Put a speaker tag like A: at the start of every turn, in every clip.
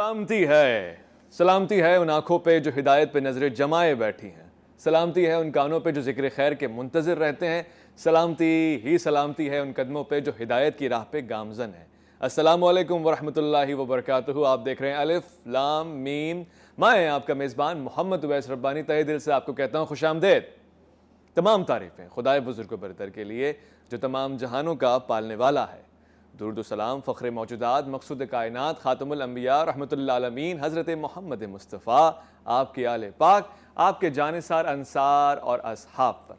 A: سلامتی ہے ان آنکھوں پہ جو ہدایت پہ نظریں جمائے بیٹھی ہیں، سلامتی ہے ان کانوں پہ جو ذکر خیر کے منتظر رہتے ہیں، سلامتی ہے ان قدموں پہ جو ہدایت کی راہ پہ گامزن ہیں۔ السلام علیکم ورحمۃ اللہ وبرکاتہ۔ آپ دیکھ رہے ہیں الف لام میم، میں آپ کا میزبان محمد اویس ربانی تہہ دل سے آپ کو کہتا ہوں خوش آمدید۔ تمام تعریفیں خدائے بزرگ و برتر کے لیے جو تمام جہانوں کا پالنے والا ہے۔ درود و سلام فخر موجودات مقصود کائنات خاتم الانبیاء رحمت اللہ عالمین حضرت محمد مصطفیٰ، آپ کے آل پاک، آپ کے جانثار انصار اور اصحاب پر۔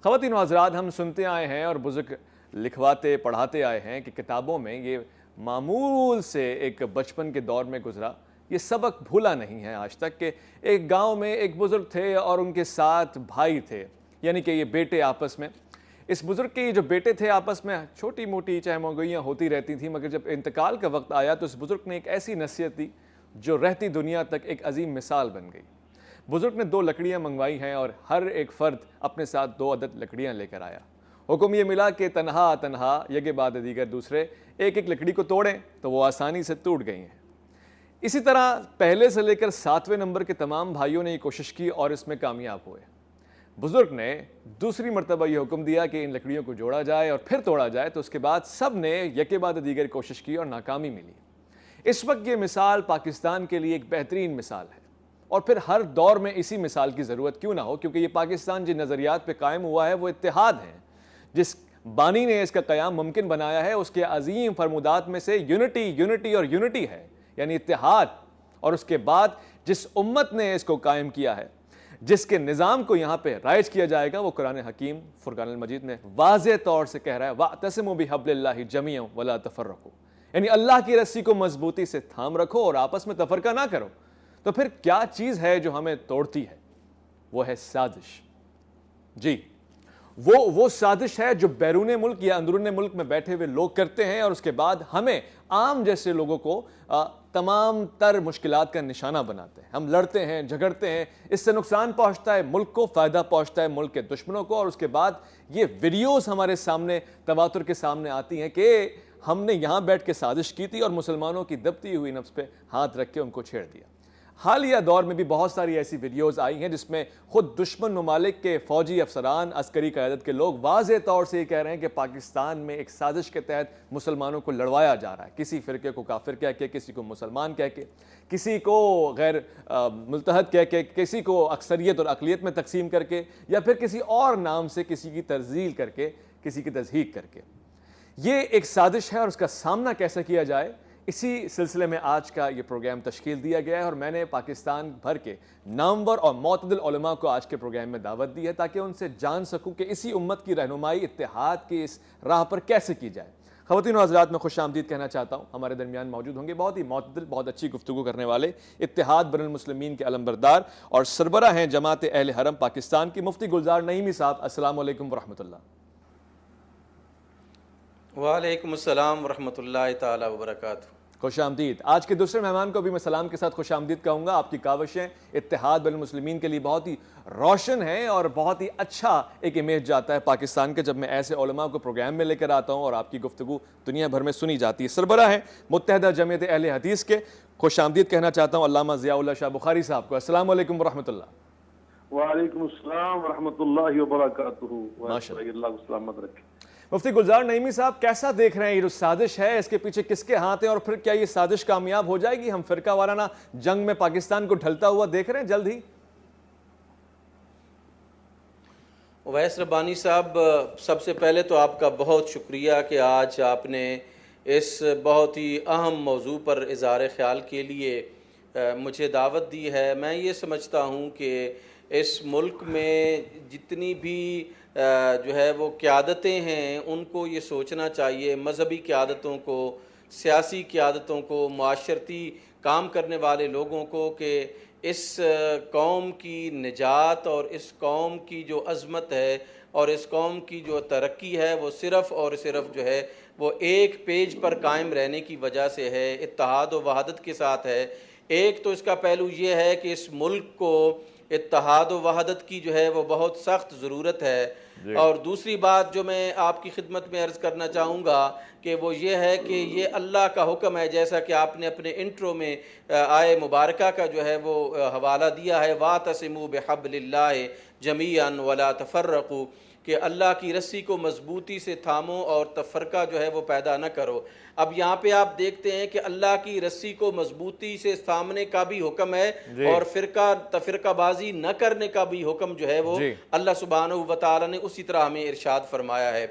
A: خواتین و حضرات، ہم سنتے آئے ہیں اور بزرگ لکھواتے پڑھاتے آئے ہیں کہ کتابوں میں یہ معمول سے ایک بچپن کے دور میں گزرا یہ سبق بھولا نہیں ہے آج تک، کہ ایک گاؤں میں ایک بزرگ تھے اور ان کے 7 بھائی تھے، یعنی کہ یہ بیٹے آپس میں۔ اس بزرگ کے جو بیٹے تھے آپس میں چھوٹی موٹی چہمگوئیاں ہوتی رہتی تھیں، مگر جب انتقال کا وقت آیا تو اس بزرگ نے ایک ایسی نصیحت دی جو رہتی دنیا تک ایک عظیم مثال بن گئی۔ بزرگ نے 2 لکڑیاں منگوائی ہیں اور ہر ایک فرد اپنے ساتھ 2 عدد لکڑیاں لے کر آیا۔ حکم یہ ملا کہ تنہا یکے بعد دیگر دوسرے ایک ایک لکڑی کو توڑیں تو وہ آسانی سے ٹوٹ گئی ہیں۔ اسی طرح پہلے سے لے کر 7ویں نمبر کے تمام بھائیوں نے یہ کوشش کی اور اس میں کامیاب ہوئے۔ بزرگ نے دوسری مرتبہ یہ حکم دیا کہ ان لکڑیوں کو جوڑا جائے اور پھر توڑا جائے، تو اس کے بعد سب نے یکے بعد دیگر کوشش کی اور ناکامی ملی۔ اس وقت یہ مثال پاکستان کے لیے ایک بہترین مثال ہے، اور پھر ہر دور میں اسی مثال کی ضرورت کیوں نہ ہو، کیونکہ یہ پاکستان جن نظریات پہ قائم ہوا ہے وہ اتحاد ہے۔ جس بانی نے اس کا قیام ممکن بنایا ہے اس کے عظیم فرمودات میں سے یونٹی ہے، یعنی اتحاد۔ اور اس کے بعد جس امت نے اس کو قائم کیا ہے، جس کے نظام کو یہاں پہ رائج کیا جائے گا، وہ قرآن حکیم فرقان المجید میں واضح طور سے کہہ رہا ہے وَاعْتَصِمُوا بِحَبْلِ اللَّهِ جَمِيعًا وَلَا تَفَرَّقُوا، یعنی اللہ کی رسی کو مضبوطی سے تھام رکھو اور آپس میں تفرقہ نہ کرو۔ تو پھر کیا چیز ہے جو ہمیں توڑتی ہے؟ وہ ہے سازش۔ جی، وہ سازش ہے جو بیرون ملک یا اندرون ملک میں بیٹھے ہوئے لوگ کرتے ہیں، اور اس کے بعد ہمیں عام جیسے لوگوں کو تمام تر مشکلات کا نشانہ بناتے ہیں۔ ہم لڑتے ہیں، جھگڑتے ہیں، اس سے نقصان پہنچتا ہے ملک کو، فائدہ پہنچتا ہے ملک کے دشمنوں کو، اور اس کے بعد یہ ویڈیوز ہمارے سامنے تواتر کے سامنے آتی ہیں کہ ہم نے یہاں بیٹھ کے سازش کی تھی اور مسلمانوں کی دبتی ہوئی نفس پہ ہاتھ رکھ کے ان کو چھیڑ دیا۔ حالیہ دور میں بھی بہت ساری ایسی ویڈیوز آئی ہیں جس میں خود دشمن ممالک کے فوجی افسران، عسکری قیادت کے لوگ واضح طور سے یہ کہہ رہے ہیں کہ پاکستان میں ایک سازش کے تحت مسلمانوں کو لڑوایا جا رہا ہے، کسی فرقے کو کافر کہہ کے، کسی کو مسلمان کہہ کے، کسی کو غیر ملتحد کہہ کے، کسی کو اکثریت اور اقلیت میں تقسیم کر کے، یا پھر کسی اور نام سے کسی کی ترذیل کر کے، کسی کی تضحیک کر کے۔ یہ ایک سازش ہے اور اس کا سامنا کیسے کیا جائے، اسی سلسلے میں آج کا یہ پروگرام تشکیل دیا گیا ہے، اور میں نے پاکستان بھر کے نامور اور معتدل علماء کو آج کے پروگرام میں دعوت دی ہے تاکہ ان سے جان سکوں کہ اسی امت کی رہنمائی اتحاد کی اس راہ پر کیسے کی جائے۔ خواتین و حضرات، میں خوش آمدید کہنا چاہتا ہوں، ہمارے درمیان موجود ہوں گے بہت ہی معتدل، بہت اچھی گفتگو کرنے والے، اتحاد بین المسلمین کے علمبردار اور سربراہ ہیں جماعت اہل حرم پاکستان کی مفتی گلزار نعیمی صاحب۔ السلام علیکم ورحمۃ اللہ۔
B: وعلیکم السلام ورحمۃ اللہ تعالی وبرکاتہ۔
A: خوش آمدید۔ آج کے دوسرے مہمان کو بھی میں سلام کے ساتھ خوش آمدید کہوں گا۔ آپ کی کاوشیں اتحاد بین المسلمین کے لیے بہت ہی روشن ہیں اور بہت ہی اچھا ایک امیج جاتا ہے پاکستان کے، جب میں ایسے علماء کو پروگرام میں لے کر آتا ہوں اور آپ کی گفتگو دنیا بھر میں سنی جاتی ہے۔ سربراہ ہیں متحدہ جمعیت اہل حدیث کے، خوش آمدید کہنا چاہتا ہوں علامہ ضیاء اللہ شاہ بخاری صاحب کو۔ السلام علیکم ورحمۃ اللہ۔
C: وعلیکم السلام ورحمۃ اللہ وبرکاتہ۔
A: ماشاءاللہ،
C: اللہ کو سلامت رکھے۔
A: مفتی گلزار نعیمی صاحب، کیسا دیکھ رہے ہیں یہ جو سازش ہے، اس کے پیچھے کس کے ہاتھ ہیں، اور پھر کیا یہ سازش کامیاب ہو جائے گی؟ ہم فرقہ وارانہ جنگ میں پاکستان کو ڈھلتا ہوا دیکھ رہے ہیں جلد ہی؟
B: اویس ربانی صاحب، سب سے پہلے تو آپ کا بہت شکریہ کہ آج آپ نے اس بہت ہی اہم موضوع پر اظہار خیال کے لیے مجھے دعوت دی ہے۔ میں یہ سمجھتا ہوں کہ اس ملک میں جتنی بھی جو ہے وہ قیادتیں ہیں، ان کو یہ سوچنا چاہیے، مذہبی قیادتوں کو، سیاسی قیادتوں کو، معاشرتی کام کرنے والے لوگوں کو، کہ اس قوم کی نجات اور اس قوم کی جو عظمت ہے اور اس قوم کی جو ترقی ہے وہ صرف اور صرف جو ہے وہ ایک پیج پر قائم رہنے کی وجہ سے ہے، اتحاد و وحدت کے ساتھ ہے۔ ایک تو اس کا پہلو یہ ہے کہ اس ملک کو اتحاد و وحدت کی جو ہے وہ بہت سخت ضرورت ہے۔ اور دوسری بات جو میں آپ کی خدمت میں عرض کرنا چاہوں گا کہ وہ یہ ہے کہ یہ اللہ کا حکم ہے، جیسا کہ آپ نے اپنے انٹرو میں آئے مبارکہ کا جو ہے وہ حوالہ دیا ہے، وَاعْتَصِمُوا بِحَبْلِ اللَّهِ جَمِيعًا وَلَا تَفَرَّقُوا، کہ اللہ کی رسی کو مضبوطی سے تھامو اور تفرقہ جو ہے وہ پیدا نہ کرو۔ اب یہاں پہ آپ دیکھتے ہیں کہ اللہ کی رسی کو مضبوطی سے تھامنے کا بھی حکم ہے اور تفرقہ بازی نہ کرنے کا بھی حکم جو ہے وہ اللہ سبحانہ و تعالی نے اسی طرح ہمیں ارشاد فرمایا ہے۔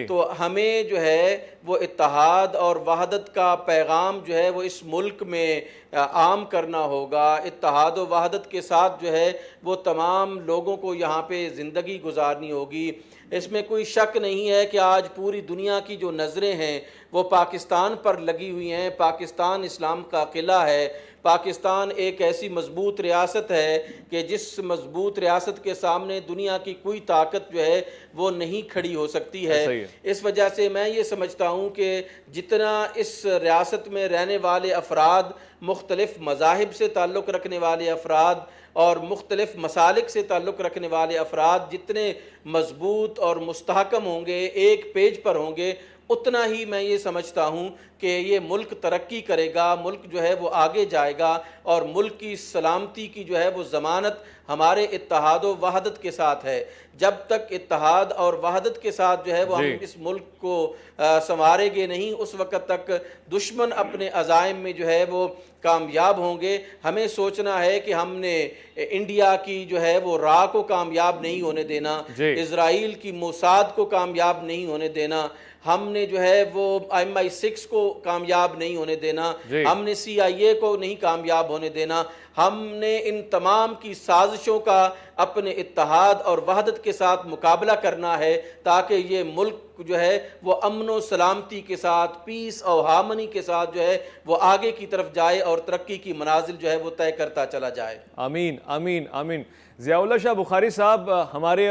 B: تو ہمیں جو ہے وہ اتحاد اور وحدت کا پیغام جو ہے وہ اس ملک میں عام کرنا ہوگا۔ اتحاد و وحدت کے ساتھ جو ہے وہ تمام لوگوں کو یہاں پہ زندگی گزارنی ہوگی۔ اس میں کوئی شک نہیں ہے کہ آج پوری دنیا کی جو نظریں ہیں وہ پاکستان پر لگی ہوئی ہیں۔ پاکستان اسلام کا قلعہ ہے۔ پاکستان ایک ایسی مضبوط ریاست ہے کہ جس مضبوط ریاست کے سامنے دنیا کی کوئی طاقت جو ہے وہ نہیں کھڑی ہو سکتی ہے۔ اس وجہ سے میں یہ سمجھتا ہوں کہ جتنا اس ریاست میں رہنے والے افراد، مختلف مذاہب سے تعلق رکھنے والے افراد اور مختلف مسالک سے تعلق رکھنے والے افراد جتنے مضبوط اور مستحکم ہوں گے، ایک پیج پر ہوں گے، اتنا ہی میں یہ سمجھتا ہوں کہ یہ ملک ترقی کرے گا، ملک جو ہے وہ آگے جائے گا، اور ملک کی سلامتی کی جو ہے وہ ضمانت ہمارے اتحاد و وحدت کے ساتھ ہے۔ جب تک اتحاد اور وحدت کے ساتھ جو ہے وہ ہم اس ملک کو سنواریں گے نہیں، اس وقت تک دشمن اپنے عزائم میں جو ہے وہ کامیاب ہوں گے۔ ہمیں سوچنا ہے کہ ہم نے انڈیا کی جو ہے وہ راہ کو کامیاب نہیں ہونے دینا، اسرائیل کی موساد کو کامیاب نہیں ہونے دینا، ہم نے جو ہے وہ MI6 کو کامیاب نہیں ہونے دینا، ہم نے CIA کو نہیں کامیاب ہونے دینا۔ ہم نے ان تمام کی سازشوں کا اپنے اتحاد اور وحدت کے ساتھ مقابلہ کرنا ہے تاکہ یہ ملک جو ہے وہ امن و سلامتی کے ساتھ، پیس اور ہارمنی کے ساتھ جو ہے وہ آگے کی طرف جائے اور ترقی کی منازل جو ہے وہ طے کرتا چلا جائے۔
A: آمین آمین آمین۔ ضیاء اللہ شاہ بخاری صاحب، ہمارے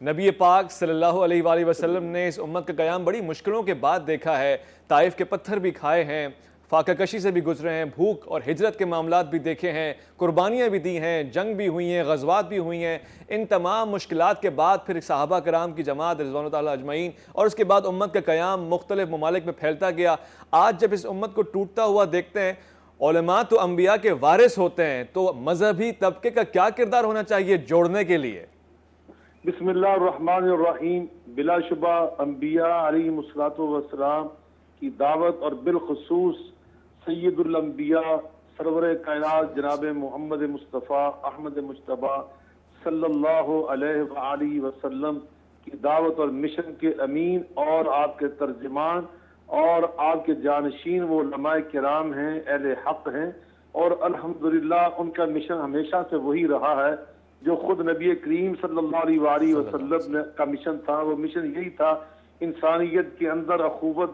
A: نبی پاک صلی اللہ علیہ وآلہ وسلم نے اس امت کا قیام بڑی مشکلوں کے بعد دیکھا ہے، طائف کے پتھر بھی کھائے ہیں، فاقہ کشی سے بھی گزرے ہیں، بھوک اور ہجرت کے معاملات بھی دیکھے ہیں، قربانیاں بھی دی ہیں، جنگ بھی ہوئی ہیں، غزوات بھی ہوئی ہیں۔ ان تمام مشکلات کے بعد پھر صحابہ کرام کی جماعت رضوان اللہ تعالیٰ اجمعین، اور اس کے بعد امت کا قیام مختلف ممالک میں پھیلتا گیا۔ آج جب اس امت کو ٹوٹتا ہوا دیکھتے ہیں، علماء تو انبیاء کے وارث ہوتے ہیں، تو مذہبی طبقے کا کیا کردار ہونا چاہیے جوڑنے کے لیے؟
C: بسم اللہ الرحمن الرحیم۔ بلا شبہ انبیاء علیہم الصلوۃ والسلام کی دعوت اور بالخصوص سید الانبیاء سرور کائنات جناب محمد مصطفیٰ احمد مجتبیٰ صلی اللہ علیہ وآلہ وسلم کی دعوت اور مشن کے امین اور آپ کے ترجمان اور آپ کے جانشین وہ علماء کرام ہیں، اہل حق ہیں، اور الحمدللہ ان کا مشن ہمیشہ سے وہی رہا ہے جو خود نبی کریم صلی اللہ علیہ وآلہ وسلم کا مشن تھا۔ وہ مشن یہی تھا، انسانیت کے اندر اخوت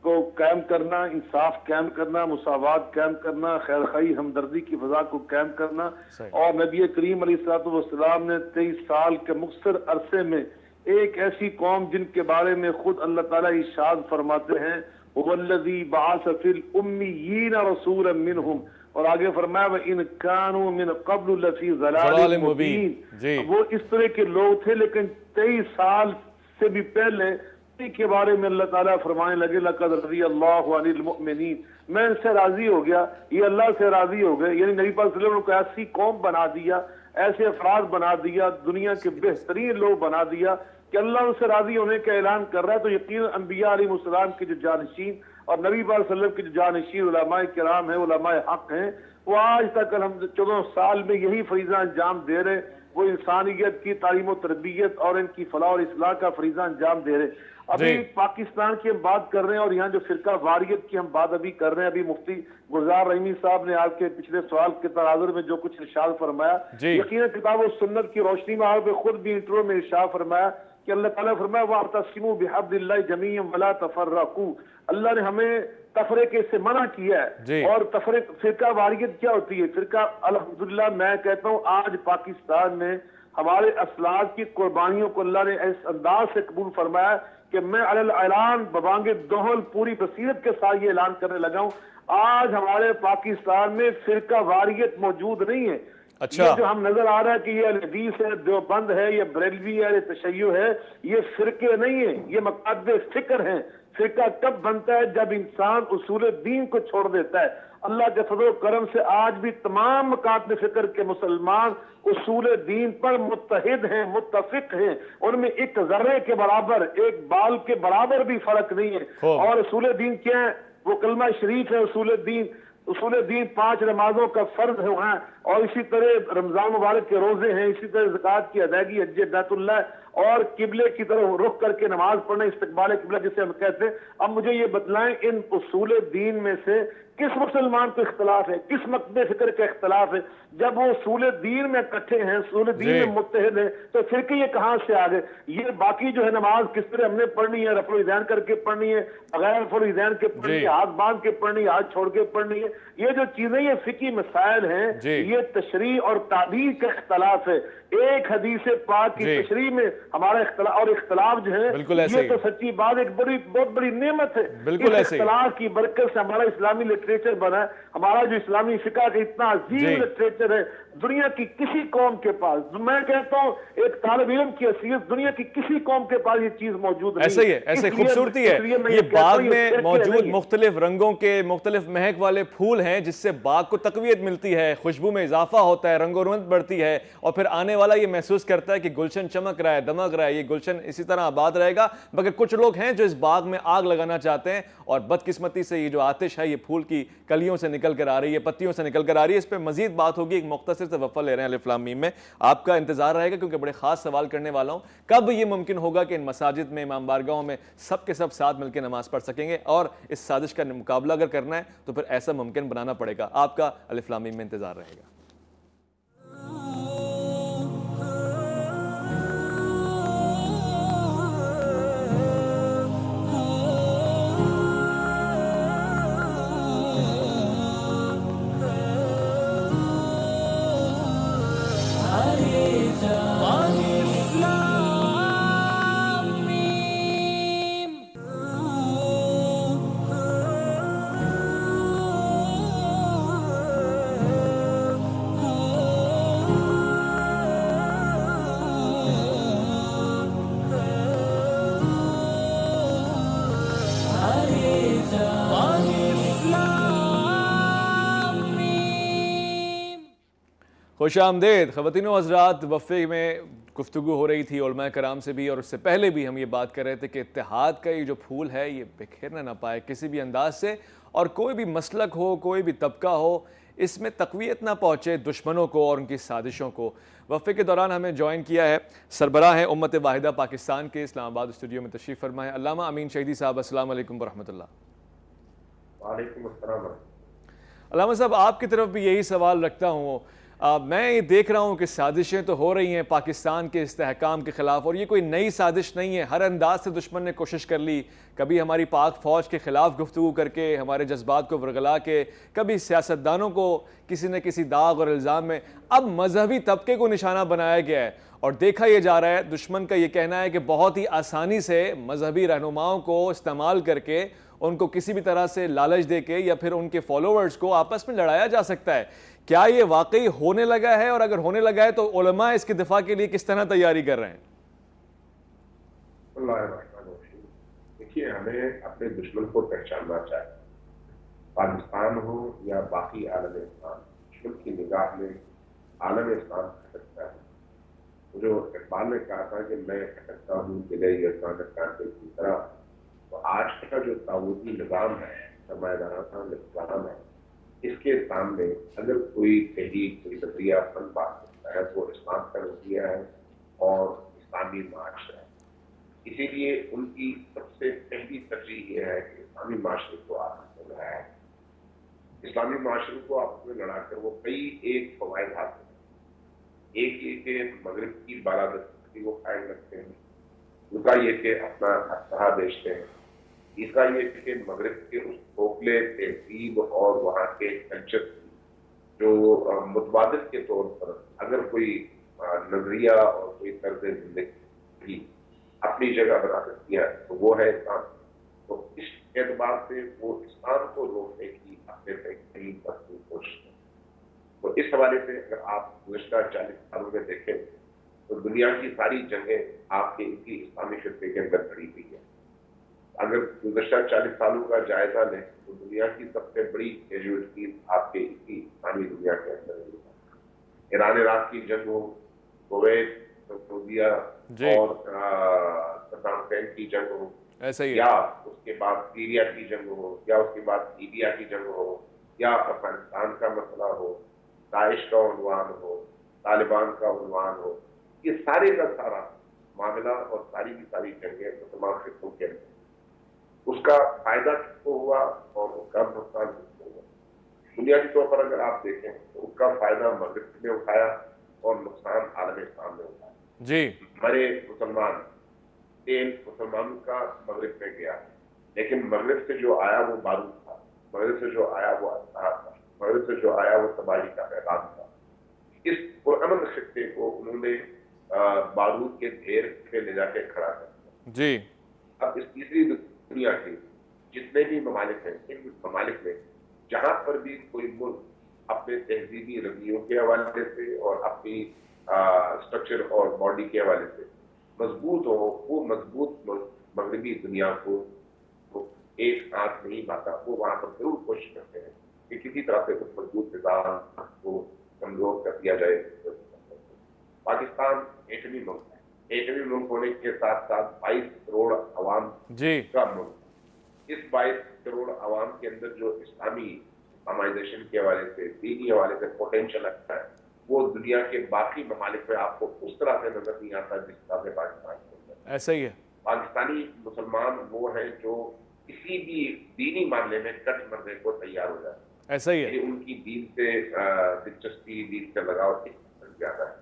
C: کو قائم کرنا، انصاف قائم کرنا، مساوات قائم کرنا، خیر خواہی ہمدردی کی فضا کو قائم کرنا۔ اور نبی کریم علیہ السلام نے 23 سال کے مختصر عرصے میں ایک ایسی قوم جن کے بارے میں خود اللہ تعالیٰ ارشاد فرماتے ہیں هُوَ الَّذِي بَعَثَ فِي الْأُمِّيِّينَ رَسُولًا مِّنْهُمْ، اور آگے فرمایا وَإِنْ كَانُوا مِنْ قَبْلُ لَفِي ضَلَالٍ مُبِينٍ۔ وہ اس طرح کے لوگ تھے، لیکن 23 سال سے بھی پہلے کے بارے میں اللہ تعالیٰ فرمانے لگے لَقَدْ رَضِيَ اللَّهُ عَنِ الْمُؤْمِنِينَ، میں ان سے راضی ہو گیا، یہ اللہ سے راضی ہو گئے۔ یعنی نبی پاک صلی اللہ علیہ وسلم کو ایسی قوم بنا دیا، ایسے افراد بنا دیا، دنیا کے بہترین لوگ بنا دیا کہ اللہ ان سے راضی ہونے کا اعلان کر رہا ہے۔ تو یقیناً انبیاء علیہ السلام کے جو جانشین اور نبی پاک صلی اللہ علیہ وسلم کے جو جانشین علماء کرام ہیں، علماء حق ہیں، وہ آج تک 14 سال میں یہی فریضہ انجام دے رہے، وہ انسانیت کی تعلیم و تربیت اور ان کی فلاح اور اصلاح کا فریضہ انجام دے رہے۔ ابھی پاکستان کی ہم بات کر رہے ہیں اور یہاں جو فرقہ واریت کی ہم بات ابھی کر رہے ہیں، ابھی مفتی گلزار رحیمی صاحب نے آپ کے پچھلے سوال کے تناظر میں جو کچھ ارشاد فرمایا، یقیناً کتاب و سنت کی روشنی میں آپ خود بھی انٹرو میں ارشاد فرمایا کہ اللہ تعالیٰ فرمایا وَاعْتَصِمُوا بِحَبْلِ اللَّهِ جَمِيعًا وَلَا تَفَرَّقُوا۔ اللہ نے ہمیں تفریقے سے منع کیا ہے۔ اور فرقہ واریت کیا ہوتی ہے؟ فرقہ الحمدللہ میں کہتا ہوں آج پاکستان میں ہمارے اسلاف کی قربانیوں کو اللہ نے اس انداز سے قبول فرمایا کہ میں علی الاعلان ببانگ دوہل پوری بصیرت کے ساتھ یہ اعلان کرنے لگا ہوں، آج ہمارے پاکستان میں فرقہ واریت موجود نہیں ہے۔
A: اچھا،
C: یہ جو ہم نظر آ رہا ہے کہ یہ الحدیث ہے، دیوبند ہے، یہ بریلوی ہے، یہ تشیع ہے، یہ فرقے نہیں ہیں، یہ مقاصد فکر ہیں۔ فرقہ کب بنتا ہے؟ جب انسان اصول دین کو چھوڑ دیتا ہے۔ اللہ کے فضل و کرم سے آج بھی تمام مکاتب فکر کے مسلمان اصول دین پر متحد ہیں، متفق ہیں، ان میں ایک ذرے کے برابر، ایک بال کے برابر بھی فرق نہیں ہے۔ اور اصول دین کیا ہے؟ وہ کلمہ شریف ہے۔ اصول دین 5 نمازوں کا فرض ہے وہاں، اور اسی طرح رمضان مبارک کے روزے ہیں، اسی طرح زکوٰۃ کی ادائیگی، حج بیت اللہ، اور قبلے کی طرف رخ کر کے نماز پڑھنا، استقبال قبلہ جسے ہم کہتے ہیں۔ اب مجھے یہ بتلائیں ان اصول دین میں سے کس مسلمان کو اختلاف ہے، کس مکتب فکر کا اختلاف ہے؟ جب وہ اصول دین میں اکٹھے ہیں، اصول دین میں متحد ہیں، تو پھر کہ یہ کہاں سے آ گئے؟ یہ باقی جو ہے نماز کس طرح ہم نے پڑھنی ہے، رفع الیدین کر کے پڑھنی ہے، بغیر رفع الیدین کے پڑھنی ہے، ہاتھ باندھ کے پڑھنی ہے، ہاتھ چھوڑ کے پڑھنی ہے، یہ جو چیزیں یہ فقہی مسائل ہیں، یہ تشریح اور تعبیر کا اختلاف ہے۔ ایک حدیث پاک کی تشریح میں ہمارا اختلاف جو ہے، یہ تو سچی بات ایک بہت بڑی نعمت ہے۔ اس اختلاف کی برکت سے ہمارا اسلامی لٹریچر بنا ہے، ہمارا جو اسلامی فقہ کا اتنا عظیم لٹریچر ہے، دنیا کی کسی قوم کے پاس، میں کہتا ہوں ایک طالب علم کی حیثیت، دنیا کی کسی قوم کے پاس یہ چیز موجود نہیں۔
A: ایسے ہی ہے، ایسے خوبصورتی ہے۔ یہ باغ میں موجود مختلف رنگوں کے مختلف مہک والے پھول ہیں، جس سے باغ کو تقویت ملتی ہے، خوشبو میں اضافہ ہوتا ہے، رنگ و رونق بڑھتی ہے، اور پھر آنے والا یہ محسوس کرتا ہے کہ گلشن چمک رہا ہے، دمک رہا ہے، یہ گلشن اسی طرح آباد رہے گا۔ مگر کچھ لوگ ہیں جو اس باغ میں آگ لگانا چاہتے ہیں، اور بدقسمتی سے یہ جو آتش ہے یہ پھول کی کلیوں سے نکل کر آ رہی ہے، پتیوں سے نکل کر آ رہی ہے۔ اس پہ مزید بات ہوگی، ایک مختصر سے وقفہ لے رہے ہیں الف لام میم میں، آپ کا انتظار رہے گا، کیونکہ بڑے خاص سوال کرنے والا ہوں۔ کب یہ ممکن ہوگا کہ ان مساجد میں، امام بارگاہوں میں سب کے سب ساتھ مل کے نماز پڑھ سکیں گے؟ اور اس سازش کا مقابلہ اگر کرنا ہے تو پھر ایسا ممکن بنانا پڑے گا۔ آپ کا الف لام میم میں انتظار رہے گا۔ خوش آمدید خواتین و حضرات۔ وقفے میں گفتگو ہو رہی تھی علماء کرام سے بھی، اور اس سے پہلے بھی ہم یہ بات کر رہے تھے کہ اتحاد کا یہ جو پھول ہے یہ بکھرنا نہ پائے کسی بھی انداز سے، اور کوئی بھی مسلک ہو، کوئی بھی طبقہ ہو، اس میں تقویت نہ پہنچے دشمنوں کو اور ان کی سازشوں کو۔ وقفے کے دوران ہمیں جوائن کیا ہے سربراہ ہے امت واحدہ پاکستان کے، اسلام آباد اسٹوڈیو میں تشریف فرما ہے علامہ امین شہیدی صاحب۔ السلام علیکم ورحمۃ اللہ۔
D: وعلیکم السلام۔
A: علامہ صاحب، آپ کی طرف بھی یہی سوال رکھتا ہوں۔ میں یہ دیکھ رہا ہوں کہ سازشیں تو ہو رہی ہیں پاکستان کے استحکام کے خلاف، اور یہ کوئی نئی سازش نہیں ہے، ہر انداز سے دشمن نے کوشش کر لی، کبھی ہماری پاک فوج کے خلاف گفتگو کر کے، ہمارے جذبات کو ورغلا کے، کبھی سیاستدانوں کو کسی نہ کسی داغ اور الزام میں، اب مذہبی طبقے کو نشانہ بنایا گیا ہے، اور دیکھا یہ جا رہا ہے، دشمن کا یہ کہنا ہے کہ بہت ہی آسانی سے مذہبی رہنماؤں کو استعمال کر کے ان کو کسی بھی طرح سے لالچ دے کے یا پھر ان کے فالوورز کو آپس میں لڑایا جا سکتا ہے۔ کیا یہ واقعی ہونے لگا ہے؟ اور اگر ہونے لگا ہے تو علماء اس کے دفاع کے لیے کس طرح تیاری کر رہے ہیں؟
D: اللہ الرحمن الرحیم۔ دیکھیے، ہمیں اپنے دشمن کو پہچاننا چاہیے، پاکستان ہو یا باقی عالم اسلام، دشمن کی نگاہ میں عالم اسلام کھٹکتا ہے۔ جو اقبال نے کہا تھا کہ میں کھٹکتا ہوں قلعہ یزدان کانٹے کی طرح، تو آج کا جو طاغوتی نظام ہے، سرمایہ دارانہ نظام ہے، اس کے سامنے اگر کوئی تحریک، کوئی نظریہ فن بات کرتا ہے تو اسلام کا نظریہ ہے اور اسلامی معاشرہ ہے۔ اسی لیے ان کی سب سے پہلی ترجیح یہ ہے کہ اسلامی معاشرے کو آپس میں لڑایا ہے۔ اسلامی معاشرے کو آپس میں لڑا کر وہ کئی ایک فوائد حاصل ہیں۔ ایک یہ کہ مغرب کی بالادستی وہ قائم رکھتے ہیں، دوسرا یہ کہ اپنا اسلحہ بیچتے ہیں، تیسرا یہ کہ مغرب کے اس کھوکھلے تہذیب اور وہاں کے کلچر جو متبادل کے طور پر اگر کوئی نظریہ اور کوئی طرز زندگی اپنی جگہ بنا سکتی ہے تو وہ ہے اسلام۔ تو اس اعتبار سے وہ اسلام کو روکنے کی اپنے بہترین کوشش ہے۔ تو اس حوالے سے اگر آپ گزشتہ 40 سالوں میں دیکھیں تو دنیا کی ساری جنگیں آپ کے اسی اسلامی خطے کے اندر کھڑی ہوئی ہیں. اگر گزشتہ 40 سالوں کا جائزہ لیں تو دنیا کی سب سے بڑی کیجویلٹیز آپ کے اسی اسلامی دنیا کے اندر ہوئی ہیں. ایران عراق کی جنگ ہو، کویت، سعودیہ اور صدام حسین کی جنگ ہو،
A: ایسا ہی
D: یا اس کے بعد سیریا کی جنگ ہو، یا اس کے بعد لیبیا کی جنگ ہو، یا افغانستان کا مسئلہ ہو، داعش کا عنوان ہو، طالبان کا عنوان ہو، یہ سارے کا سارا معاملہ اور ساری کی ساری جنگیں مسلمان خطوں کے اندر اس کا فائدہ کس کو ہوا اور اس کا نقصان کس کو ہوا. بنیادی طور پر اگر آپ دیکھیں تو اس کا فائدہ مغرب نے اٹھایا اور نقصان عالم اسلام نے اٹھایا.
A: جی
D: ہمارے مسلمان تیل مسلمانوں کا مغرب میں گیا، لیکن مغرب سے جو آیا وہ بارود تھا، مغرب سے جو آیا وہ اسلحہ تھا، مغرب سے جو آیا وہ تباہی کا پیغام تھا. اس پرامن خطے کو انہوں نے بارود کے ڈھیر پہ لے جا کے کھڑا کر دیا.
A: جی
D: اب اس تیسری دنیا کے جتنے بھی ممالک ہیں، ان ممالک میں جہاں پر بھی کوئی ملک اپنے تہذیبی رویوں کے حوالے سے اور اپنی اسٹرکچر اور باڈی کے حوالے سے مضبوط ہو، وہ مضبوط ملک مغربی دنیا کو ایک ہاتھ نہیں پاتا. وہ وہاں پر ضرور کوشش کرتے ہیں کہ کسی طرح سے اس مضبوط نظام کو کمزور کر دیا جائے. پاکستان ایٹمی ملک ہے، ایٹمی ملک ہونے کے ساتھ ساتھ 22 کروڑ عوام کا ملک. اس 22 کروڑ عوام کے اندر جو اسلامی اسلامائزیشن کے حوالے سے، دینی حوالے سے پوٹینشیل ہے، وہ دنیا کے باقی ممالک میں آپ کو اس طرح سے نظر نہیں آتا جس طرح سے پاکستان کے اندر.
A: ایسا ہی ہے.
D: پاکستانی مسلمان وہ ہیں جو کسی بھی دینی معاملے میں کٹ مرنے کو تیار ہو جاتے ہیں.
A: ایسا ہی ہے.
D: ان کی دین سے دلچسپی، دین سے لگاؤ زیادہ ہے.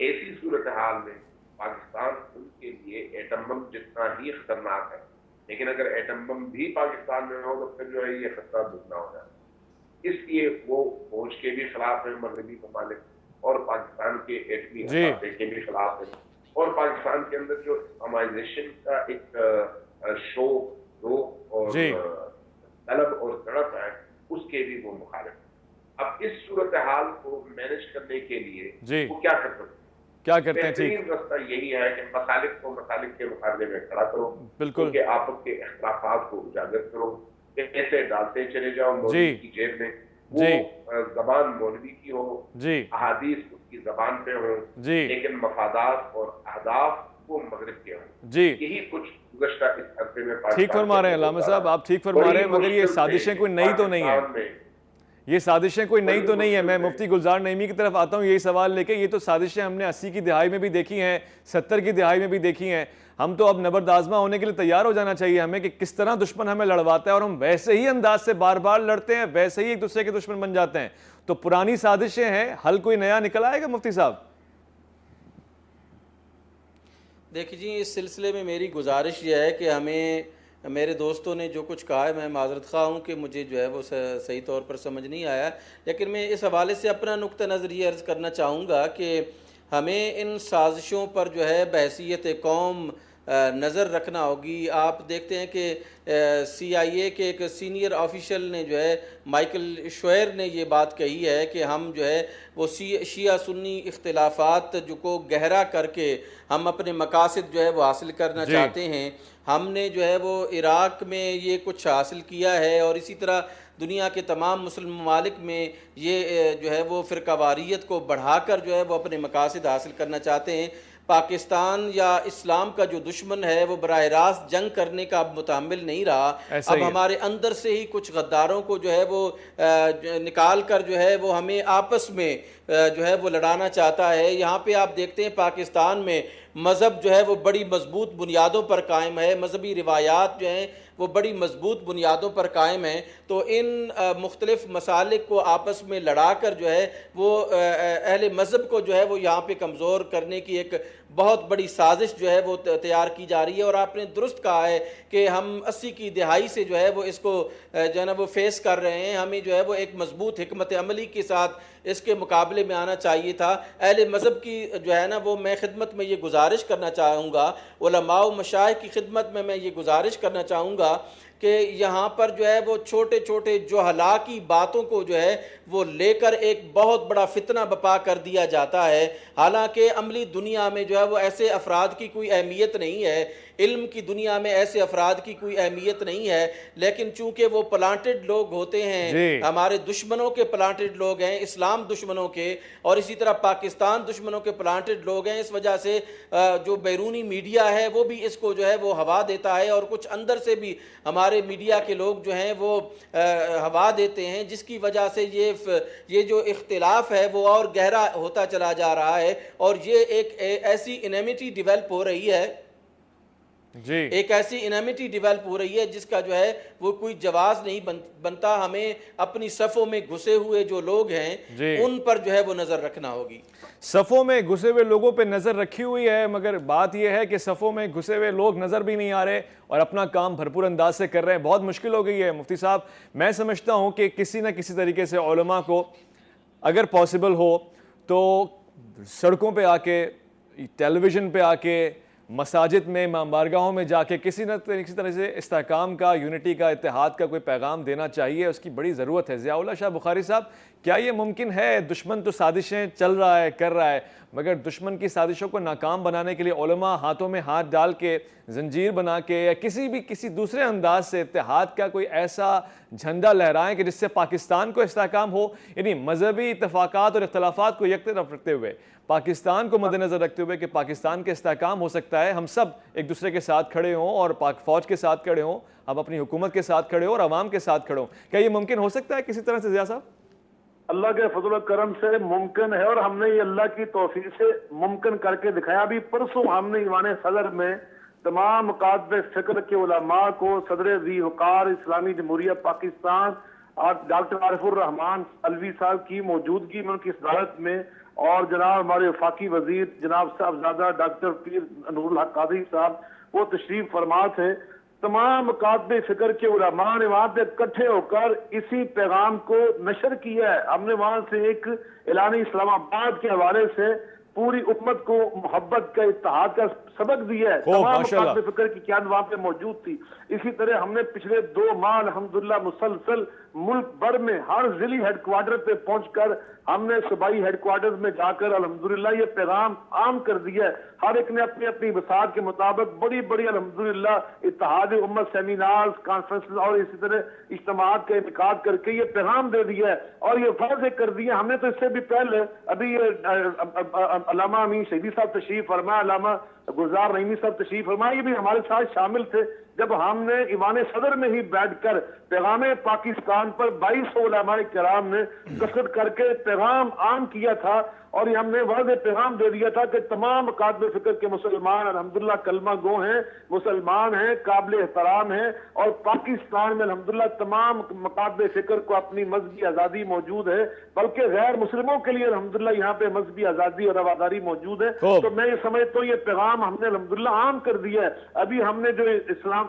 D: ایسی صورتحال میں پاکستان ان کے لیے ایٹم بم جتنا ہی خطرناک ہے، لیکن اگر ایٹم بم بھی پاکستان میں ہو تو پھر جو ہے یہ خطرہ دگنا ہو جائے. اس لیے وہ فوج کے بھی خلاف ہیں مغربی ممالک، اور پاکستان کے ایٹمی اثاثے کے بھی خلاف ہیں، اور پاکستان کے اندر جو اسلامائزیشن کا ایک شوق اور طلب اور تڑپ ہے اس کے بھی وہ مخالف ہیں. اب اس صورتحال کو مینج کرنے کے لیے وہ کیا کر سکتے ہیں؟
A: کیا کرتے ہیں؟
D: بہترین رستہ یہی ہے کہ مسالک کو مسالک کے مقابلے میں کھڑا کرو،
A: بالکل،
D: کہ آپس کے اختلافات کو اجاگر کرو، کہ ایسے ڈالتے چلے جاؤ مولوی کی جیب میں، وہ زبان مولوی کی ہو، احادیث اس کی زبان پہ ہو، لیکن مفادات اور اہداف وہ مغرب کے ہوں. یہی کچھ گزشتہ اس عرصے میں
A: ٹھیک فرما رہے ہیں علامہ صاحب، آپ ٹھیک فرما رہے ہیں، مگر یہ سازشیں کوئی نئی تو نہیں ہیں، یہ سازشیں کوئی نئی تو نہیں ہے. میں مفتی گلزار نعیمی کی طرف آتا ہوں یہی سوال لے کے. یہ تو سازشیں ہم نے 80 کی دہائی میں بھی دیکھی ہیں، 70 کی دہائی میں بھی دیکھی ہیں. ہم تو اب نبرد آزما ہونے کے لیے تیار ہو جانا چاہیے ہمیں کہ کس طرح دشمن ہمیں لڑواتا ہے، اور ہم ویسے ہی انداز سے بار بار لڑتے ہیں، ویسے ہی ایک دوسرے کے دشمن بن جاتے ہیں. تو پرانی سازشیں ہیں، حل کوئی نیا نکل آئے گا مفتی صاحب؟
B: دیکھیے جی، اس سلسلے میں میری گزارش یہ ہے کہ ہمیں، میرے دوستوں نے جو کچھ کہا ہے میں معذرت خواہ ہوں کہ مجھے جو ہے وہ صحیح طور پر سمجھ نہیں آیا، لیکن میں اس حوالے سے اپنا نقطہ نظر یہ عرض کرنا چاہوں گا کہ ہمیں ان سازشوں پر جو ہے بحیثیت قوم نظر رکھنا ہوگی. آپ دیکھتے ہیں کہ CIA کے ایک سینئر آفیشل نے جو ہے مائیکل شوئر نے یہ بات کہی ہے کہ ہم جو ہے وہ شیعہ سنی اختلافات جو کو گہرا کر کے ہم اپنے مقاصد جو ہے وہ حاصل کرنا چاہتے ہیں. ہم نے جو ہے وہ عراق میں یہ کچھ حاصل کیا ہے، اور اسی طرح دنیا کے تمام مسلم ممالک میں یہ جو ہے وہ فرقہ واریت کو بڑھا کر جو ہے وہ اپنے مقاصد حاصل کرنا چاہتے ہیں. پاکستان یا اسلام کا جو دشمن ہے وہ براہ راست جنگ کرنے کا اب متحمل نہیں رہا. اب ہمارے اندر سے ہی کچھ غداروں کو جو ہے وہ نکال کر جو ہے وہ ہمیں آپس میں جو ہے وہ لڑانا چاہتا ہے. یہاں پہ آپ دیکھتے ہیں پاکستان میں مذہب جو ہے وہ بڑی مضبوط بنیادوں پر قائم ہے، مذہبی روایات جو ہیں وہ بڑی مضبوط بنیادوں پر قائم ہیں. تو ان مختلف مسالک کو آپس میں لڑا کر جو ہے وہ اہل مذہب کو جو ہے وہ یہاں پہ کمزور کرنے کی ایک بہت بڑی سازش جو ہے وہ تیار کی جا رہی ہے. اور آپ نے درست کہا ہے کہ ہم 80 کی دہائی سے جو ہے وہ اس کو جو ہے نا وہ فیس کر رہے ہیں. ہمیں جو ہے وہ ایک مضبوط حکمت عملی کے ساتھ اس کے مقابلے میں آنا چاہیے تھا. اہل مذہب کی جو ہے نا وہ میں خدمت میں یہ گزارش کرنا چاہوں گا، علماء و مشائخ کی خدمت میں یہ گزارش کرنا چاہوں گا کہ یہاں پر جو ہے وہ چھوٹے چھوٹے جہلا کی باتوں کو جو ہے وہ لے کر ایک بہت بڑا فتنہ بپا کر دیا جاتا ہے، حالانکہ عملی دنیا میں جو ہے وہ ایسے افراد کی کوئی اہمیت نہیں ہے، علم کی دنیا میں ایسے افراد کی کوئی اہمیت نہیں ہے، لیکن چونکہ وہ پلانٹڈ لوگ ہوتے ہیں، ہمارے دشمنوں کے پلانٹڈ لوگ ہیں، اسلام دشمنوں کے، اور اسی طرح پاکستان دشمنوں کے پلانٹڈ لوگ ہیں، اس وجہ سے جو بیرونی میڈیا ہے وہ بھی اس کو جو ہے وہ ہوا دیتا ہے، اور کچھ اندر سے بھی ہمارے میڈیا کے لوگ جو ہیں وہ ہوا دیتے ہیں، جس کی وجہ سے یہ جو اختلاف ہے وہ اور گہرا ہوتا چلا جا رہا ہے، اور یہ ایک ایسی انیمیٹی ڈیولپ ہو رہی ہے، ایک ایسی انیمیٹی ڈیولپ ہو رہی ہے جس کا جو ہے وہ کوئی جواز نہیں بنتا۔ ہمیں اپنی صفوں میں گھسے ہوئے جو لوگ ہیں ان پر جو ہے وہ نظر رکھنا ہوگی۔
A: صفوں میں گھسے ہوئے لوگوں پہ نظر رکھی ہوئی ہے، مگر بات یہ ہے کہ صفوں میں گھسے ہوئے لوگ نظر بھی نہیں آ رہے اور اپنا کام بھرپور انداز سے کر رہے ہیں۔ بہت مشکل ہو گئی ہے مفتی صاحب۔ میں سمجھتا ہوں کہ کسی نہ کسی طریقے سے علماء کو اگر پاسبل ہو تو سڑکوں پہ آ کے، ٹیلی ویژن پہ آ کے، مساجد میں، امام بارگاہوں میں جا کے کسی نہ کسی طرح سے استحکام کا، یونٹی کا، اتحاد کا کوئی پیغام دینا چاہیے، اس کی بڑی ضرورت ہے۔ ضیاء اللہ شاہ بخاری صاحب، کیا یہ ممکن ہے؟ دشمن تو سازشیں چل رہا ہے، کر رہا ہے، مگر دشمن کی سازشوں کو ناکام بنانے کے لیے علماء ہاتھوں میں ہاتھ ڈال کے، زنجیر بنا کے، یا کسی دوسرے انداز سے اتحاد کا کوئی ایسا جھنڈا لہرائیں کہ جس سے پاکستان کو استحکام ہو، یعنی مذہبی اتفاقات اور اختلافات کو یک طرف رکھتے ہوئے، پاکستان کو مد نظر رکھتے ہوئے کہ پاکستان کے استحکام ہو سکتا ہے، ہم سب ایک دوسرے کے ساتھ کھڑے ہوں اور پاک فوج کے ساتھ کھڑے ہوں، ہم اپنی حکومت کے ساتھ کھڑے ہوں اور عوام کے ساتھ کھڑے ہوں۔ کیا یہ ممکن ہو سکتا ہے کسی طرح سے ضیاء صاحب؟
C: اللہ کے فضل و کرم سے ممکن ہے، اور ہم نے یہ اللہ کی توفیق سے ممکن کر کے دکھایا۔ ابھی پرسوں ہم نے ایوان صدر میں تمام مکاتب فکر کے علماء کو صدر ذی وقار اسلامی جمہوریہ پاکستان ڈاکٹر عارف الرحمان الوی صاحب کی موجودگی میں، ان کی صدارت میں، اور جناب ہمارے وفاقی وزیر جناب صاحبزادہ ڈاکٹر پیر نور الحق قادری صاحب وہ تشریف فرما تھے۔ تمام مکاتب فکر کے علماء نے وہاں پہ اکٹھے ہو کر اسی پیغام کو نشر کیا ہے۔ ہم نے وہاں سے ایک اعلان اسلام آباد کے حوالے سے پوری امت کو محبت کا، اتحاد کا سبق دیا ہے۔ تمام مکاتب فکر کی قیادت وہاں پہ موجود تھی۔ اسی طرح ہم نے پچھلے 2 ماہ الحمدللہ مسلسل ملک بھر میں ہر ضلعی ہیڈ کوارٹر پہ پہنچ کر، ہم نے صوبائی ہیڈ کوارٹر میں جا کر الحمدللہ یہ پیغام عام کر دیا ہے۔ ہر ایک نے اپنی اپنی وسعت کے مطابق بڑی بڑی الحمدللہ اتحاد امت سیمینارز، کانفرنس اور اسی طرح اجتماعات کا انعقاد کر کے یہ پیغام دے دیا ہے اور یہ واضح کر دیا۔ ہم نے تو اس سے بھی پہلے ابھی علامہ امین شہیدی صاحب تشریف فرمایا، علامہ گلزار نعیمی صاحب تشریف فرمایا، یہ بھی ہمارے ساتھ شامل تھے جب ہم نے ایوان صدر میں ہی بیٹھ کر پیغام پاکستان پر 2200 علماء کرام نے کثرت کر کے پیغام عام کیا تھا، اور یہ ہم نے واضح پیغام دے دیا تھا کہ تمام مکاتب فکر کے مسلمان الحمدللہ کلمہ گو ہیں، مسلمان ہیں، قابل احترام ہیں، اور پاکستان میں الحمدللہ تمام مکاتب فکر کو اپنی مذہبی آزادی موجود ہے، بلکہ غیر مسلموں کے لیے الحمدللہ یہاں پہ مذہبی آزادی اور رواداری موجود ہے۔ تو میں یہ سمجھتا ہوں یہ پیغام ہم نے الحمدللہ عام کر دیا ہے۔ ابھی ہم نے جو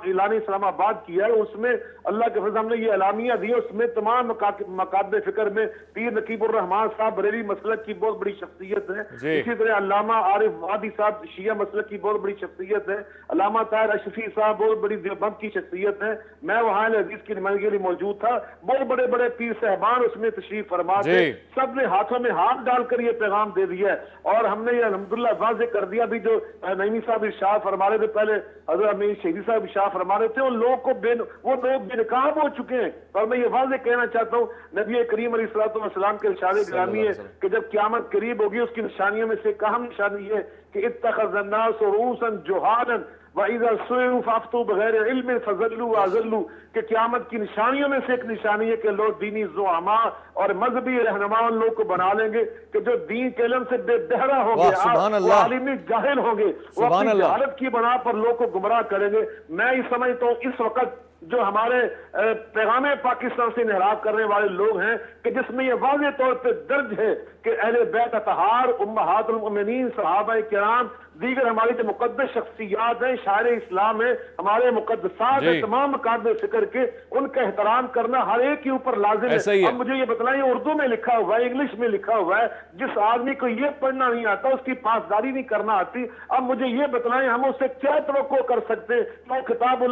C: اعلان اسلام آباد کیا ہے اس میں اللہ کے فضل ہم نے یہ اعلامیہ دیا، اس میں تمام مکاتب فکر میں پیر نقیب الرحمان صاحب بریلی مسلک کی بہت بڑی شخصیت ہے، اسی طرح علامہ عارف وادی صاحب شیعہ مسلک کی بہت بڑی شخصیت ہے، علامہ طاہر اشرفی صاحب بہت بڑی دیوبند کی شخصیت ہے، میں وہاں حدیث کی نمائندگی کے لیے موجود تھا، بہت بڑے بڑے پیر صاحبان اس میں تشریف فرما تھے، سب نے ہاتھوں میں ہاتھ ڈال کر یہ پیغام دے دیا ہے، اور ہم نے یہ الحمدللہ واضح کر دیا۔ بھی جو نعیمی صاحب ارشاد فرما رہے تھے پہلے، حضرت امین شہیدی صاحب ارشاد فرما رہے تھے، وہ لوگ بے نقاب ہو چکے ہیں، اور میں یہ واضح کہنا چاہتا ہوں نبی کریم علیہ الصلوۃ والسلام کے ارشاد گرامی ہے کہ جب قیامت قریب ہوگی اس کی نشانیوں میں سے ایک اہم نشانی یہ کہ اتخذ الناس رؤوسا جہالا وَإِذَا سُئِلُوا فَأَفْتَوْا بِغَيْرِ عِلْمٍ فَضَلُّوا وَأَضَلُّوا، کہ قیامت کی نشانیوں میں سے ایک نشانی ہے کہ لوگ دینی زعماء اور مذہبی رہنما ان لوگ کو بنا لیں گے کہ جو دین کے علم سے بے بہرا ہوں گے، وہ عالمی جاہل ہوں گے، وہ اپنی جہالت کی بنا پر لوگ کو گمراہ کریں گے۔ میں یہ سمجھتا ہوں اس وقت جو ہمارے پیغام پاکستان سے انحراف کرنے والے لوگ ہیں کہ جس میں یہ واضح طور پہ درج ہے کہ اہل بیت اطہار، امہات المؤمنین، صحابہ کرام، دیگر ہماری جو مقدس شخصیات ہیں، شاعر اسلام ہیں، ہمارے مقدسات ہیں، تمام مقابل فکر کے ان کا احترام کرنا ہر ایک کے اوپر لازم ہے۔ اب مجھے یہ بتلائیں، اردو میں لکھا ہوا ہے، انگلش میں لکھا ہوا ہے، جس آدمی کو یہ پڑھنا نہیں آتا، اس کی پاسداری نہیں کرنا آتی، اب مجھے یہ بتلائیں ہم اس سے کیا توقع کر سکتے ہیں؟ وہ کتاب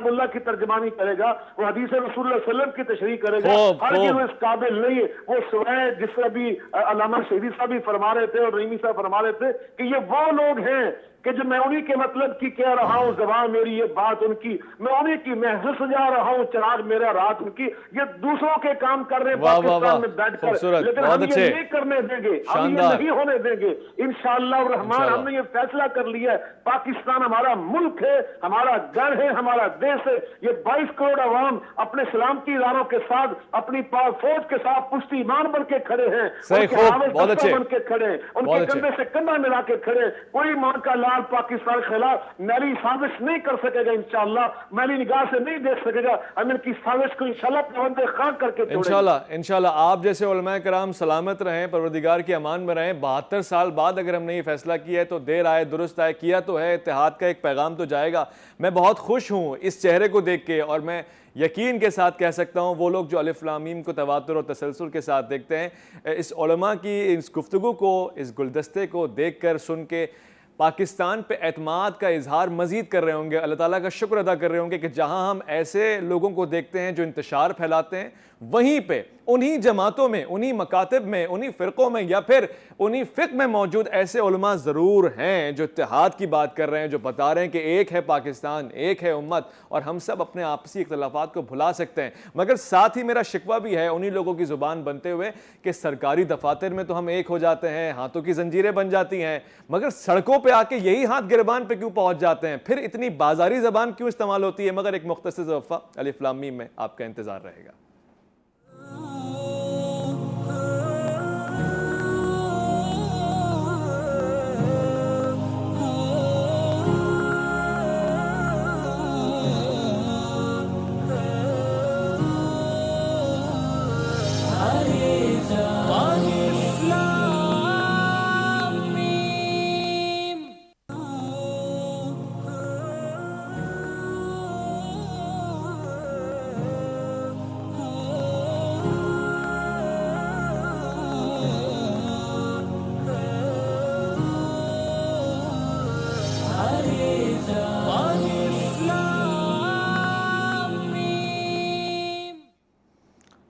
C: اللہ کی ترجمانی کرے گا، وہ حدیث رسول اللہ صلی اللہ علیہ وسلم کی تشریح کرے گا، ہر وہ اس قابل نہیں ہے۔ وہ سوائے جس سے ابھی علامہ شہیدی صاحب بھی فرما رہے تھے اور رحیمی صاحب فرما رہے تھے کہ یہ وہ لوگ ہیں کہ جو میں انہی کے مطلب کی کہہ رہا ہوں، زبان میری یہ بات ان کی، میں انہی کی محض سجا رہا ہوں، چراغ میرا رات ان کی، یہ دوسروں کے کام کر رہے ہیں پاکستان میں بیٹھ کر، لیکن ہم یہ نہیں کرنے دیں گے، ہم یہ نہیں ہونے دیں گے انشاءاللہ الرحمن۔ ہم نے یہ فیصلہ کر لیا ہے، پاکستان ہمارا ملک ہے، ہمارا گھر ہے، ہمارا دیش ہے۔ یہ 22 کروڑ عوام اپنے سلامتی اداروں کے ساتھ، اپنی فوج کے ساتھ پشتی ایمان بن کے کھڑے ہیں، ان کے حوالے بن کے کھڑے ہیں، ان کے کندھے سے کندھا ملا کے کھڑے ہیں۔ کوئی ماں کا لال پاکستان کے خلاف میری سازش نہیں کر سکے گا انشاءاللہ، میری نگاہ سے نہیں دیکھ سکے گا، ہم ان کی سازش کو انشاءاللہ پابند خاک کر کے توڑیں۔
A: انشاءاللہ آپ جیسے علماء کرام سلامت رہیں، پروردگار کی امان میں رہیں۔ 72 سال بعد اگر ہم نے یہ فیصلہ کیا ہے تو دیر آئے درست آئے، کیا تو ہے، اتحاد کا ایک پیغام تو جائے گا۔ میں بہت خوش ہوں اس چہرے کو دیکھ کے، اور میں یقین کے ساتھ کہہ سکتا ہوں وہ لوگ جو الف لام میم کو تواتر اور تسلسل کے ساتھ دیکھتے ہیں، اس علماء کی اس گفتگو کو، اس گلدستے کو دیکھ کر سن کے پاکستان پہ اعتماد کا اظہار مزید کر رہے ہوں گے، اللہ تعالیٰ کا شکر ادا کر رہے ہوں گے کہ جہاں ہم ایسے لوگوں کو دیکھتے ہیں جو انتشار پھیلاتے ہیں، وہیں پہ انہی جماعتوں میں، انہی مکاتب میں، انہی فرقوں میں یا پھر انہی فقہ میں موجود ایسے علماء ضرور ہیں جو اتحاد کی بات کر رہے ہیں، جو بتا رہے ہیں کہ ایک ہے پاکستان، ایک ہے امت، اور ہم سب اپنے آپسی اختلافات کو بھلا سکتے ہیں۔ مگر ساتھ ہی میرا شکوہ بھی ہے انہی لوگوں کی زبان بنتے ہوئے کہ سرکاری دفاتر میں تو ہم ایک ہو جاتے ہیں، ہاتھوں کی زنجیریں بن جاتی ہیں، مگر سڑکوں پہ آ کے یہی ہاتھ گربان پہ کیوں پہنچ جاتے ہیں؟ پھر اتنی بازاری زبان کیوں استعمال ہوتی ہے؟ مگر ایک مختصر وقفہ الف لام میم میں آپ کا انتظار رہے گا۔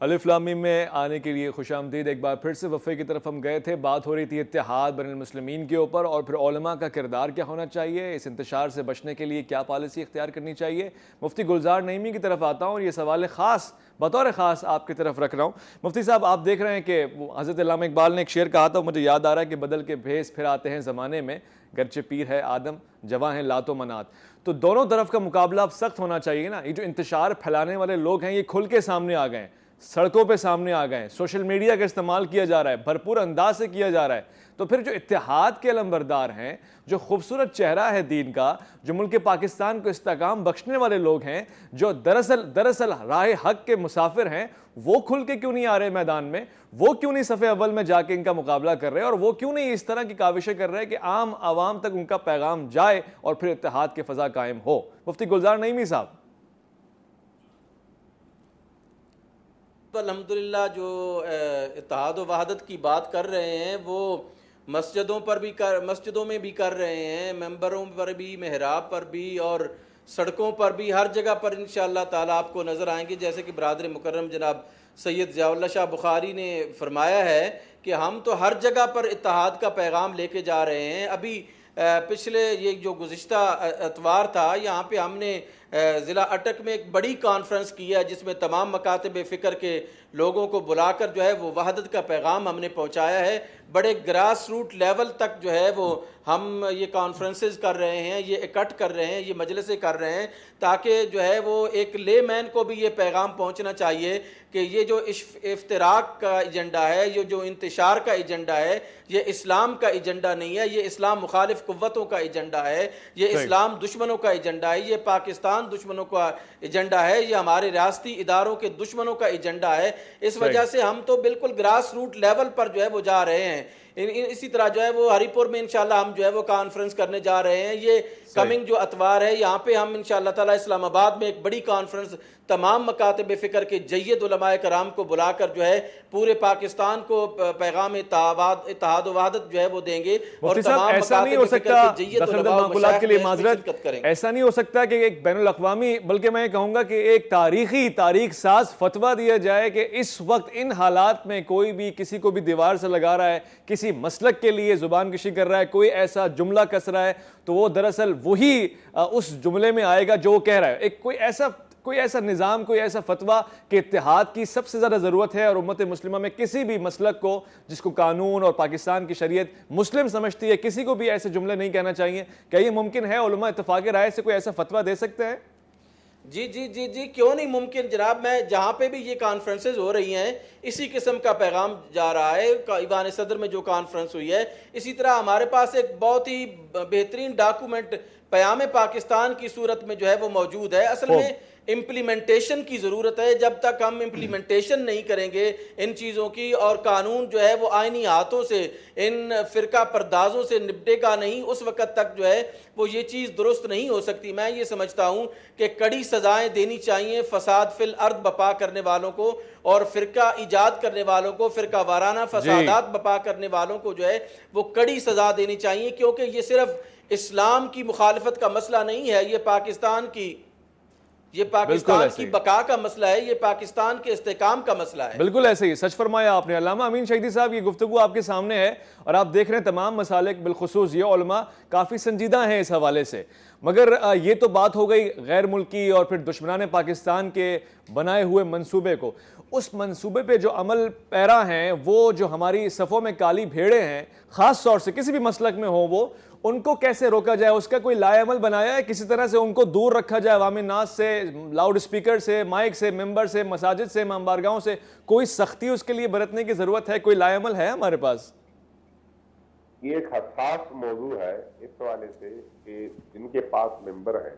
A: الف لام میم میں آنے کے لیے خوش آمدید۔ ایک بار پھر سے وفے کی طرف ہم گئے تھے، بات ہو رہی تھی اتحاد بین المسلمین کے اوپر، اور پھر علماء کا کردار کیا ہونا چاہیے، اس انتشار سے بچنے کے لیے کیا پالیسی اختیار کرنی چاہیے۔ مفتی گلزار نعیمی کی طرف آتا ہوں اور یہ سوال خاص بطور خاص آپ کی طرف رکھ رہا ہوں۔ مفتی صاحب، آپ دیکھ رہے ہیں کہ حضرت علامہ اقبال نے ایک شعر کہا تھا، مجھے یاد آ رہا ہے کہ بدل کے بھیس پھر آتے ہیں زمانے میں، گرچہ پیر ہے آدم جواں ہیں لات و منات۔ تو دونوں طرف کا مقابلہ اب سخت ہونا چاہیے نا۔ یہ جو انتشار پھیلانے والے لوگ ہیں یہ کھل کے سامنے آ گئے ہیں، سڑکوں پہ سامنے آ گئے ہیں، سوشل میڈیا کا استعمال کیا جا رہا ہے، بھرپور انداز سے کیا جا رہا ہے۔ تو پھر جو اتحاد کے علمبردار ہیں، جو خوبصورت چہرہ ہے دین کا، جو ملک پاکستان کو استحکام بخشنے والے لوگ ہیں، جو دراصل راہ حق کے مسافر ہیں، وہ کھل کے کیوں نہیں آ رہے میدان میں؟ وہ کیوں نہیں صف اول میں جا کے ان کا مقابلہ کر رہے، اور وہ کیوں نہیں اس طرح کی کاوشیں کر رہے کہ عام عوام تک ان کا پیغام جائے اور پھر اتحاد کی فضا قائم ہو؟ مفتی گلزار نعیمی صاحب۔
B: الحمدللہ جو اتحاد و وحدت کی بات کر رہے ہیں وہ مسجدوں میں بھی کر رہے ہیں، ممبروں پر بھی، محراب پر بھی، اور سڑکوں پر بھی، ہر جگہ پر انشاءاللہ تعالیٰ آپ کو نظر آئیں گے۔ جیسے کہ برادر مکرم جناب سید ضیاء اللہ شاہ بخاری نے فرمایا ہے کہ ہم تو ہر جگہ پر اتحاد کا پیغام لے کے جا رہے ہیں۔ ابھی پچھلے یہ جو گزشتہ اتوار تھا، یہاں پہ ہم نے ضلع اٹک میں ایک بڑی کانفرنس کی ہے جس میں تمام مکاتب فکر کے لوگوں کو بلا کر جو ہے وہ وحدت کا پیغام ہم نے پہنچایا ہے۔ بڑے گراس روٹ لیول تک جو ہے وہ ہم یہ کانفرنسز کر رہے ہیں، یہ اکٹھ کر رہے ہیں، یہ مجلسیں کر رہے ہیں، تاکہ جو ہے وہ ایک لے مین کو بھی یہ پیغام پہنچنا چاہیے کہ یہ جو افتراق کا ایجنڈا ہے، یہ جو انتشار کا ایجنڈا ہے، یہ اسلام کا ایجنڈا نہیں ہے، یہ اسلام مخالف قوتوں کا ایجنڈا ہے، یہ اسلام دشمنوں کا ایجنڈا ہے، یہ پاکستان دشمنوں کا ایجنڈا ہے، یہ ہمارے ریاستی اداروں کے دشمنوں کا ایجنڈا ہے۔ اس وجہ سے ہم تو بالکل گراس روٹ لیول پر جو ہے وہ جا رہے ہیں۔ اسی طرح جو ہے وہ ہری پور میں انشاءاللہ ہم جو ہے وہ کانفرنس کرنے جا رہے ہیں. یہ کمنگ جو اتوار ہے یہاں پہ ہم انشاءاللہ تعالی اسلام آباد میں ایک بڑی کانفرنس تمام مکاتب فکر کے جید علماء کرام کو بلا کر جو ہے پورے پاکستان کو پیغام اتحاد و وحدت جو ہے وہ دیں گے. اور تمام
A: ایسا نہیں ہو سکتا دخل معقولات کے لیے معذرت، ایسا نہیں ہو سکتا کہ ایک بین الاقوامی بلکہ میں کہوں گا کہ ایک تاریخ ساز فتویٰ دیا جائے کہ اس وقت ان حالات میں کوئی بھی کسی کو بھی دیوار سے لگا رہا ہے، کسی مسلک کے لیے زبان کشی کر رہا ہے، کوئی ایسا جملہ کس رہا ہے تو وہ دراصل وہی اس جملے میں آئے گا جو وہ کہہ رہا ہے. کوئی ایسا نظام، کوئی ایسا فتویٰ کہ اتحاد کی سب سے زیادہ ضرورت ہے اور امت مسلمہ میں کسی بھی مسلک کو جس کو قانون اور پاکستان کی شریعت مسلم سمجھتی ہے کسی کو بھی ایسے جملے نہیں کہنا چاہیے. کیا یہ ممکن ہے؟ علماء اتفاق رائے سے کوئی ایسا فتویٰ دے سکتے ہیں؟
B: جی کیوں نہیں ممکن جناب. میں جہاں پہ بھی یہ کانفرنسز ہو رہی ہیں اسی قسم کا پیغام جا رہا ہے. ایوان صدر میں جو کانفرنس ہوئی ہے اسی طرح ہمارے پاس ایک بہت ہی بہترین ڈاکومنٹ پیام پاکستان کی صورت میں جو ہے وہ موجود ہے. اصل میں امپلیمنٹیشن کی ضرورت ہے. جب تک ہم امپلیمنٹیشن نہیں کریں گے ان چیزوں کی اور قانون جو ہے وہ آئینی ہاتھوں سے ان فرقہ پردازوں سے نپٹے گا نہیں، اس وقت تک جو ہے وہ یہ چیز درست نہیں ہو سکتی. میں یہ سمجھتا ہوں کہ کڑی سزائیں دینی چاہیے فساد فی الارض بپا کرنے والوں کو اور فرقہ ایجاد کرنے والوں کو، فرقہ وارانہ فسادات بپا کرنے والوں کو جو ہے وہ کڑی سزا دینی چاہیے. کیونکہ یہ صرف اسلام کی مخالفت کا مسئلہ نہیں ہے، یہ پاکستان کی بقا کا مسئلہ ہے، یہ پاکستان کے استحکام کا مسئلہ ہے.
A: بالکل ایسے ہی سچ فرمایا آپ نے. علامہ امین شہیدی صاحب، یہ گفتگو آپ کے سامنے ہے اور آپ دیکھ رہے ہیں تمام مسالک بالخصوص یہ علماء کافی سنجیدہ ہیں اس حوالے سے. مگر یہ تو بات ہو گئی غیر ملکی اور پھر دشمنان پاکستان کے بنائے ہوئے منصوبے کو. اس منصوبے پہ جو عمل پیرا ہیں، وہ جو ہماری صفوں میں کالی بھیڑیں ہیں، خاص طور سے کسی بھی مسلک میں ہوں، وہ ان کو کیسے روکا جائے؟ اس کا کوئی لائے عمل بنایا ہے؟ کسی طرح سے ان کو دور رکھا جائے عوام الناس سے، لاؤڈ اسپیکر سے، مائک سے، ممبر سے، مساجد سے، امام بارگاہوں سے؟ کوئی سختی اس کے لیے برتنے کی ضرورت ہے؟ کوئی لائے عمل ہے ہمارے پاس؟
D: یہ ایک حساس موضوع ہے اس حوالے سے کہ جن کے پاس ممبر ہیں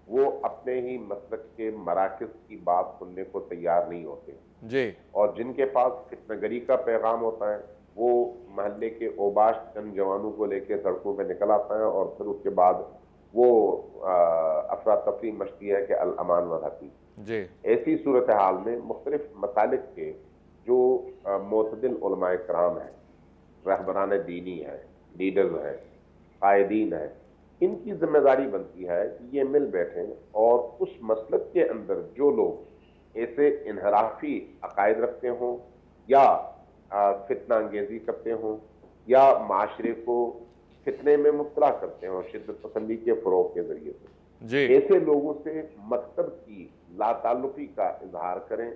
D: وہ اپنے ہی مسلک کے مراکز کی بات سننے کو تیار نہیں ہوتے
A: جی، اور
D: جن کے پاس فتنہ گری کا پیغام ہوتا ہے وہ محلے کے اوباش چند جوانوں کو لے کے سڑکوں پہ نکل آتا ہے اور پھر اس کے بعد وہ افراتفری مچتی ہے کہ الامان والحقیق.
A: جی،
D: ایسی صورتحال میں مختلف مسالک کے جو معتدل علماء کرام ہیں، رہبران دینی ہیں، لیڈرز ہیں، قائدین ہیں، ان کی ذمہ داری بنتی ہے کہ یہ مل بیٹھیں اور اس مسلک کے اندر جو لوگ ایسے انحرافی عقائد رکھتے ہوں یا فتنہ انگیزی کرتے ہوں یا معاشرے کو فتنے میں مبتلا کرتے ہوں شدت پسندی کے فروغ کے ذریعے سے، ایسے لوگوں سے مکتب کی لا تعلقی کا اظہار کریں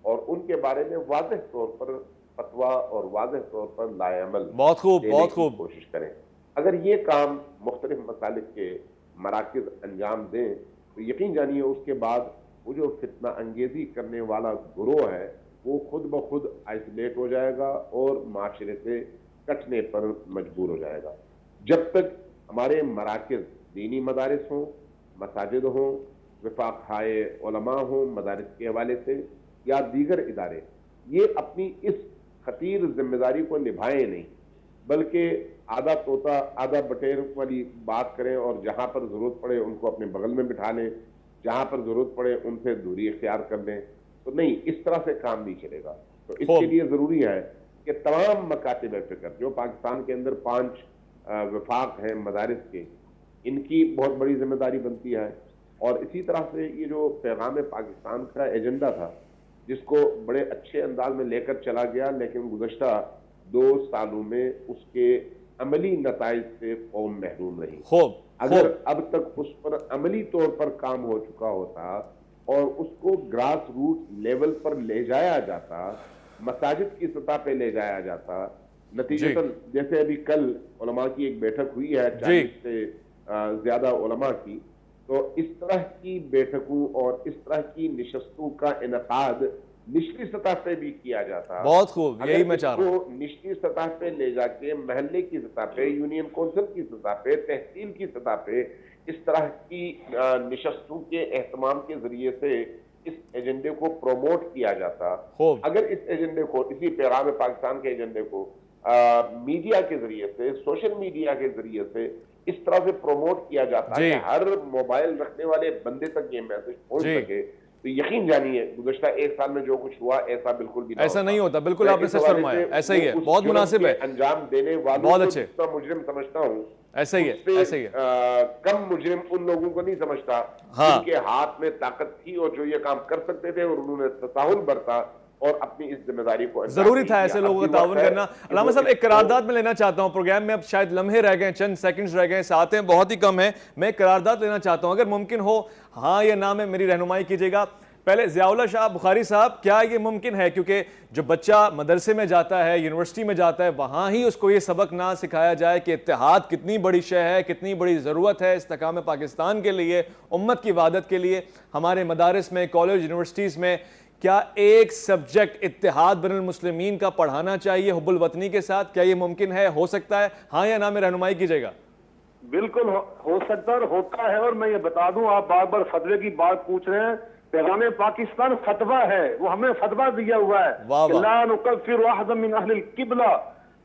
D: اور ان کے بارے میں واضح طور پر فتویٰ اور واضح طور پر لائے عمل دینے کی کوشش کریں. اگر یہ کام مختلف مسالک کے مراکز انجام دیں تو یقین جانیے اس کے بعد وہ جو فتنہ انگیزی کرنے والا گروہ ہے وہ خود بخود آئسولیٹ ہو جائے گا اور معاشرے سے کٹنے پر مجبور ہو جائے گا. جب تک ہمارے مراکز دینی مدارس ہوں، مساجد ہوں، وفاق ہائے علماء ہوں مدارس کے حوالے سے یا دیگر ادارے یہ اپنی اس خطیر ذمہ داری کو نبھائیں نہیں بلکہ آدھا طوطا آدھا بٹیر والی بات کریں اور جہاں پر ضرورت پڑے ان کو اپنے بغل میں بٹھا لیں، جہاں پر ضرورت پڑے ان سے دوری اختیار کر لیں، تو نہیں، اس طرح سے کام نہیں چلے گا. تو اس کے لیے ضروری ہے کہ تمام مکاتب فکر جو پاکستان کے اندر 5 وفاق ہیں مدارس کے، ان کی بہت بڑی ذمہ داری بنتی ہے. اور اسی طرح سے یہ جو پیغام پاکستان کا ایجنڈا تھا جس کو بڑے اچھے انداز میں لے کر چلا گیا لیکن گزشتہ 2 سالوں میں اس کے عملی نتائج سے قوم محروم رہی. اگر اب تک اس پر عملی طور پر کام ہو چکا ہوتا اور اس کو گراس روٹ لیول پر لے جایا جاتا، مساجد کی سطح پہ لے جایا جاتا، نتیجتاً جیسے ابھی کل علماء کی ایک بیٹھک ہوئی ہے 40 سے زیادہ علماء کی، تو اس طرح کی بیٹھکوں اور اس طرح کی نشستوں کا انعقاد نچلی سطح پہ بھی کیا جاتا.
A: بہت خوب، یہی میں چاہ رہا ہوں.
D: نچلی سطح پہ لے جا کے محلے کی سطح پہ، یونین کونسل کی سطح پہ، تحصیل کی سطح پہ اس طرح کی نشستوں کے اہتمام کے ذریعے سے اس ایجنڈے کو پروموٹ کیا جاتا. اگر اس ایجنڈے کو، اسی پیغام پاکستان کے ایجنڈے کو میڈیا کے ذریعے سے، سوشل میڈیا کے ذریعے سے اس طرح سے پروموٹ کیا جاتا ہے کہ ہر موبائل رکھنے والے بندے تک یہ میسج پہنچ سکے، تو یقین جانیے گزشتہ 1 سال میں جو کچھ ہوا ایسا بالکل بھی
A: ایسا نہیں ہوتا. بالکل آپ نے سچ فرمایا، ایسا ہی ہے، بہت مناسب ہے.
D: انجام دینے والوں کو جتنا مجرم سمجھتا ہوں
A: ایسا ہی ہے، ایسا ہی ہے.
D: کم مجرم ان لوگوں کو نہیں سمجھتا جن کے ہاتھ میں طاقت تھی اور جو یہ کام کر سکتے تھے اور انہوں نے تساہل برتا اور اپنی اس ذمہ داری کو
A: ضروری تھا ایسے لوگوں کا تعاون کرنا. علامہ صاحب ایک قرارداد میں لینا چاہتا ہوں، پروگرام میں اب شاید لمحے رہ گئے، چند سیکنڈز رہ گئے، ساتھ بہت ہی کم ہیں. میں ایک قرارداد لینا چاہتا ہوں، اگر ممکن ہو ہاں یا نہ میں میری رہنمائی کیجیے گا. پہلے ضیاء اللہ شاہ بخاری صاحب، کیا یہ ممکن ہے کیونکہ جو بچہ مدرسے میں جاتا ہے، یونیورسٹی میں جاتا ہے، وہاں ہی اس کو یہ سبق نہ سکھایا جائے کہ اتحاد کتنی بڑی شے ہے، کتنی بڑی ضرورت ہے استحکام پاکستان کے لیے، امت کی وحدت کے لیے. ہمارے مدارس میں، کالج، یونیورسٹیز میں کیا ایک سبجیکٹ اتحاد بین المسلمین کا پڑھانا چاہیے حب الوطنی کے ساتھ؟ کیا یہ ممکن ہے، ہو سکتا ہے؟ ہاں یا نہ میں رہنمائی کیجیے گا.
C: بالکل ہو سکتا ہے اور ہوتا ہے. اور میں یہ بتا دوں، آپ بار بار فتوے کی بات پوچھ رہے ہیں، پیغام پاکستان فتویٰ ہے، وہ ہمیں فتویٰ دیا ہوا ہے لا نکفر احدا من اہل القبلہ.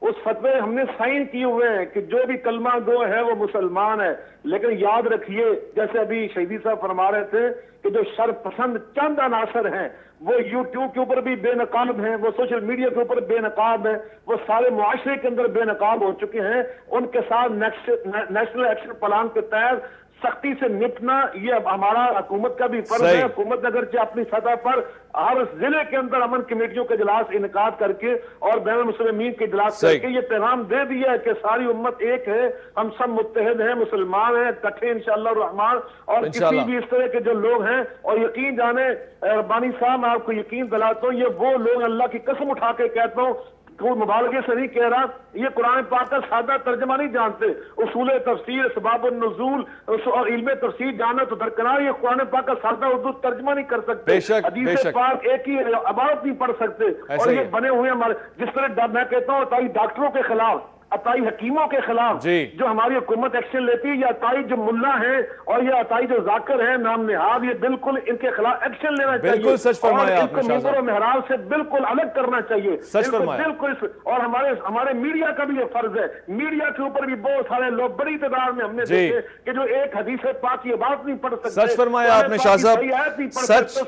C: اس فتوے ہم نے سائن کیے ہوئے ہیں کہ جو بھی کلمہ گو ہے وہ مسلمان ہے. لیکن یاد رکھیے، جیسے ابھی شہیدی صاحب فرما رہے تھے کہ جو شر پسند چند عناصر ہیں وہ یوٹیوب کے اوپر بھی بے نقاب ہیں، وہ سوشل میڈیا کے اوپر بے نقاب ہیں، وہ سارے معاشرے کے اندر بے نقاب ہو چکے ہیں. ان کے ساتھ نیشنل ایکشن پلان کے تحت سختی سے نپٹنا یہ اب ہمارا حکومت کا بھی فرض ہے. حکومت اگرچہ اپنی سطح پر ہر ضلع کے اندر امن کمیٹیوں کے اجلاس انعقاد کر کے اور بین المسلمین کے اجلاس کر کے یہ پیغام دے دیا ہے کہ ساری امت ایک ہے، ہم سب متحد ہیں، مسلمان ہیں، اکٹھے انشاءاللہ الرحمن. اور کسی بھی اس طرح کے جو لوگ ہیں، اور یقین جانے ربانی صاحب میں آپ کو یقین دلاتا ہوں، یہ وہ لوگ اللہ کی قسم اٹھا کے کہتا ہوں، کوئی مبالغے سے نہیں کہہ رہا، یہ قرآن پاک کا سادہ ترجمہ نہیں جانتے. اصول تفسیر، اسباب النزول اور علم تفسیر جانا تو درکنار، یہ قرآن پاک کا سادہ اردو ترجمہ نہیں کر سکتے، حدیث پاک ایک ہی عبارت نہیں پڑھ سکتے. اور یہ بنے ہوئے ہمارے، جس طرح میں کہتا ہوں اتائی ڈاکٹروں کے خلاف، اتائی حکیموں کے خلاف جو ہماری حکومت ایکشن لیتی ہے، یہ اتائی جو ملا ہیں اور یہ اتائی جو ذاکر ہیں نام نہاد، یہ بالکل ان کے خلاف ایکشن لینا چاہیے.
A: بالکل سچ فرمایا
C: آپ نے، منبر و محراب سے بالکل الگ کرنا چاہیے.
A: سچ فرمایا.
C: بالکل. اور ہمارے میڈیا کا بھی یہ فرض ہے، میڈیا کے اوپر بھی بہت سارے لوگ بڑی تعداد میں ہم نے دیکھے کہ جو ایک حدیث پاک کی بات نہیں پڑھ سکتے.
A: سچ فرمایا آپ نے شاہ صاحب. سچ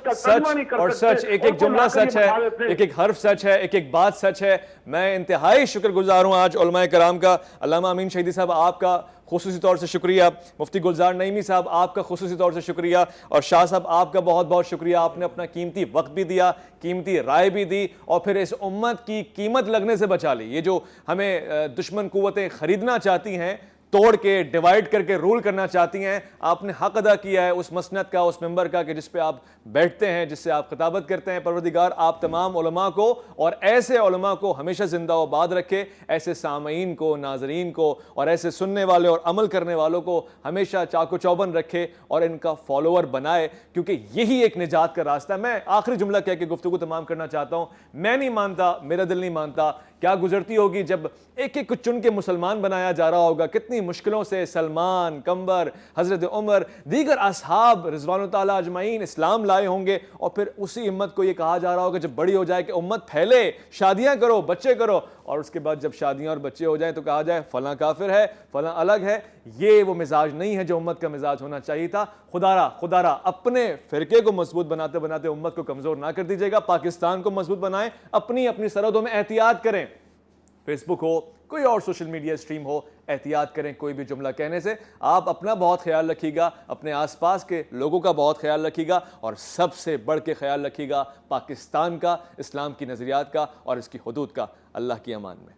A: اور سچ، ایک ایک جملہ سچ ہے، ایک ایک حرف سچ ہے، ایک ایک بات سچ ہے. میں انتہائی شکر گزار ہوں آج علماء کرام کا. علامہ امین شہیدی صاحب آپ کا خصوصی طور سے شکریہ، مفتی گلزار نعیمی صاحب آپ کا خصوصی طور سے شکریہ، اور شاہ صاحب آپ کا بہت بہت شکریہ. آپ نے اپنا قیمتی وقت بھی دیا، قیمتی رائے بھی دی، اور پھر اس امت کی قیمت لگنے سے بچا لی. یہ جو ہمیں دشمن قوتیں خریدنا چاہتی ہیں، توڑ کے ڈیوائیڈ کر کے رول کرنا چاہتی ہیں، آپ نے حق ادا کیا ہے اس مسند کا، اس ممبر کا کہ جس پہ آپ بیٹھتے ہیں، جس سے آپ خطابت کرتے ہیں. پروردگار آپ تمام علماء کو اور ایسے علماء کو ہمیشہ زندہ و آباد رکھے، ایسے سامعین کو، ناظرین کو، اور ایسے سننے والے اور عمل کرنے والوں کو ہمیشہ چاق و چوبند رکھے اور ان کا فالوور بنائے، کیونکہ یہی ایک نجات کا راستہ ہے. میں آخری جملہ کہہ کے گفتگو تمام کرنا چاہتا ہوں. میں نہیں مانتا، میرا دل نہیں مانتا کیا گزرتی ہوگی جب ایک ایک کو چن کے مسلمان بنایا جا رہا ہوگا. کتنی مشکلوں سے سلمان، قمبر، حضرت عمر، دیگر اصحاب رضوان اللہ تعالیٰ اجمعین اسلام لائے ہوں گے، اور پھر اسی امت کو یہ کہا جا رہا ہوگا جب بڑی ہو جائے کہ امت پھیلے، شادیاں کرو، بچے کرو، اور اس کے بعد جب شادیاں اور بچے ہو جائیں تو کہا جائے فلاں کافر ہے، فلاں الگ ہے. یہ وہ مزاج نہیں ہے جو امت کا مزاج ہونا چاہیے تھا. خدا را اپنے فرقے کو مضبوط بناتے بناتے امت کو کمزور نہ کر دیجیے گا. پاکستان کو مضبوط بنائیں، اپنی سرحدوں میں احتیاط کریں. فیس بک ہو، کوئی اور سوشل میڈیا اسٹریم ہو، احتیاط کریں کوئی بھی جملہ کہنے سے. آپ اپنا بہت خیال رکھیے گا، اپنے آس پاس کے لوگوں کا بہت خیال رکھیے گا، اور سب سے بڑھ کے خیال رکھیے گا پاکستان کا، اسلام کی نظریات کا اور اس کی حدود کا. اللہ کی امان میں.